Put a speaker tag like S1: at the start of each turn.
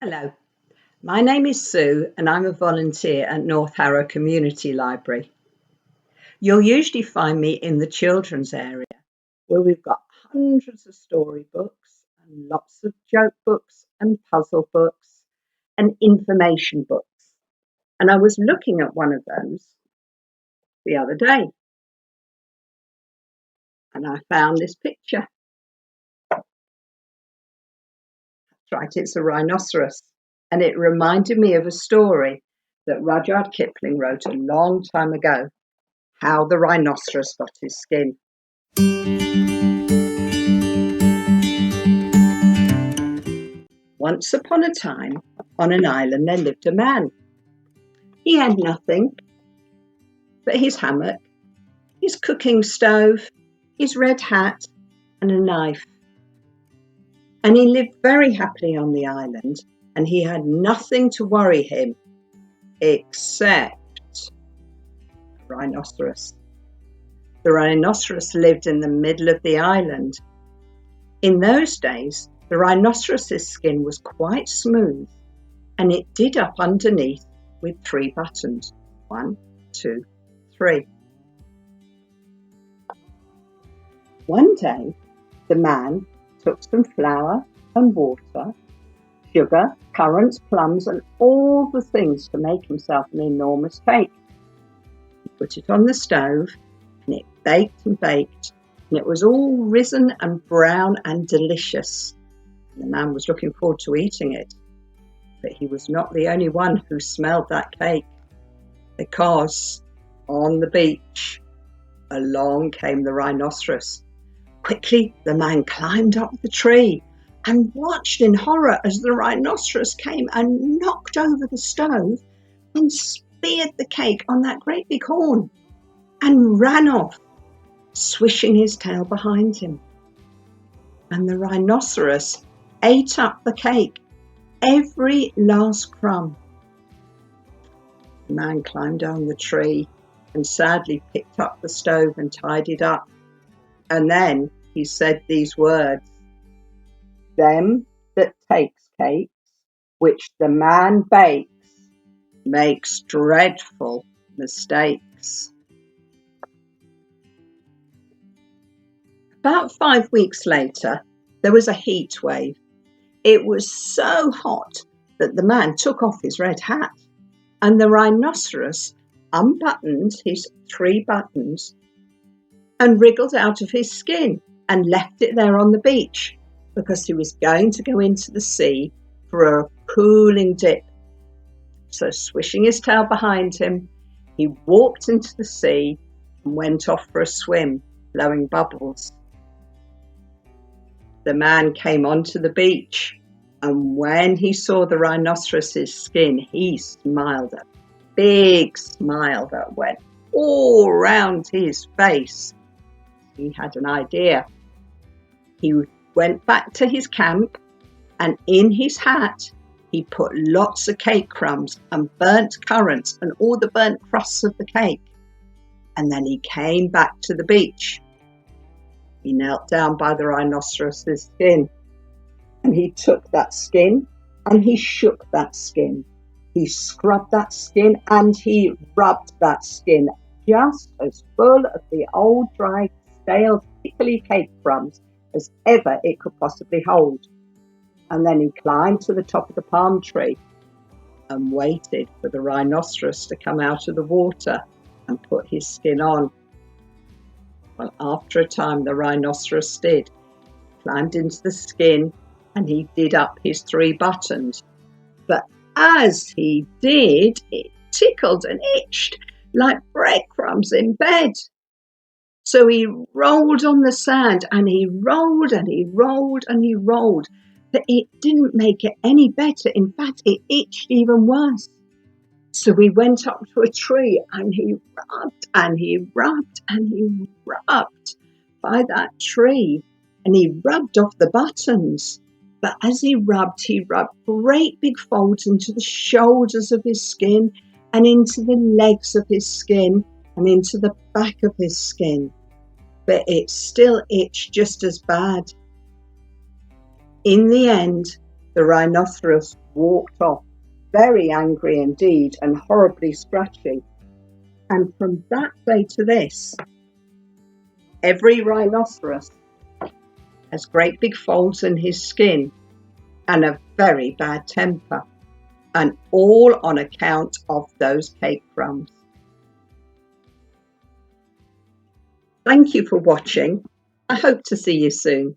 S1: Hello, my name is Sue and I'm a volunteer at North Harrow Community Library. You'll usually find me in the children's area where we've got hundreds of storybooks and lots of joke books and puzzle books and information books. And I was looking at one of those the other day and I found this picture. That's right, it's a rhinoceros. And it reminded me of a story that Rudyard Kipling wrote a long time ago, How the Rhinoceros Got His Skin. Once upon a time, on an island there lived a man. He had nothing but his hammock, his cooking stove, his red hat, and a knife. And he lived very happily on the island, and he had nothing to worry him except a rhinoceros. The rhinoceros lived in the middle of the island. In those days, the rhinoceros's skin was quite smooth, and it did up underneath with 3 buttons. 1, 2, 3. One day, the man took some flour and water, sugar, currants, plums, and all the things to make himself an enormous cake. He put it on the stove, and it baked and baked, and it was all risen and brown and delicious. And the man was looking forward to eating it. But he was not the only one who smelled that cake, because on the beach, along came the rhinoceros. Quickly, the man climbed up the tree and watched in horror as the rhinoceros came and knocked over the stove and speared the cake on that great big horn and ran off, swishing his tail behind him. And the rhinoceros ate up the cake, every last crumb. The man climbed down the tree and sadly picked up the stove and tidied up. And then he said these words, "Them that takes cakes, which the man bakes, makes dreadful mistakes." About 5 weeks later, there was a heat wave. It was so hot that the man took off his red hat, and the rhinoceros unbuttoned his 3 buttons and wriggled out of his skin and left it there on the beach because he was going to go into the sea for a cooling dip. So swishing his tail behind him, he walked into the sea and went off for a swim, blowing bubbles. The man came onto the beach, and when he saw the rhinoceros's skin, he smiled a big smile that went all round his face. He had an idea. He went back to his camp, and in his hat he put lots of cake crumbs and burnt currants and all the burnt crusts of the cake. And then he came back to the beach. He knelt down by the rhinoceros's skin, and he took that skin and he shook that skin. He scrubbed that skin and he rubbed that skin just as full of the old dry stale pickly cake crumbs as ever it could possibly hold. And then he climbed to the top of the palm tree and waited for the rhinoceros to come out of the water and put his skin on. Well, after a time, the rhinoceros did, climbed into the skin, and he did up his 3 buttons. But as he did, it tickled and itched like breadcrumbs in bed. So he rolled on the sand, and he rolled and he rolled and he rolled, but it didn't make it any better. In fact, it itched even worse. So he went up to a tree and he rubbed and he rubbed and he rubbed by that tree, and he rubbed off the buttons. But as he rubbed great big folds into the shoulders of his skin and into the legs of his skin and into the back of his skin. But it still itched just as bad. In the end, the rhinoceros walked off, very angry indeed and horribly scratchy. And from that day to this, every rhinoceros has great big folds in his skin and a very bad temper, and all on account of those cake crumbs. Thank you for watching. I hope to see you soon.